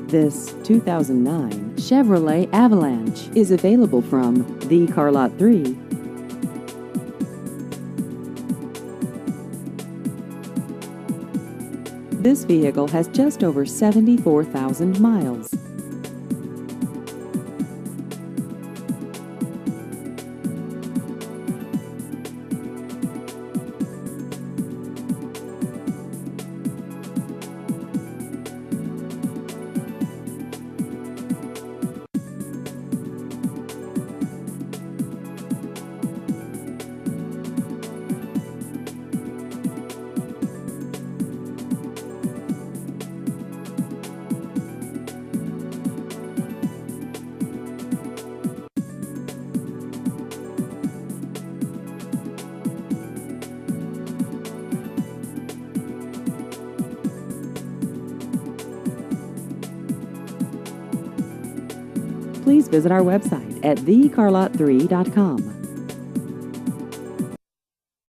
This 2009 Chevrolet Avalanche is available from the Car Lot 3. This vehicle has just over 74,000 miles. Please visit our website at thecarlot3.com.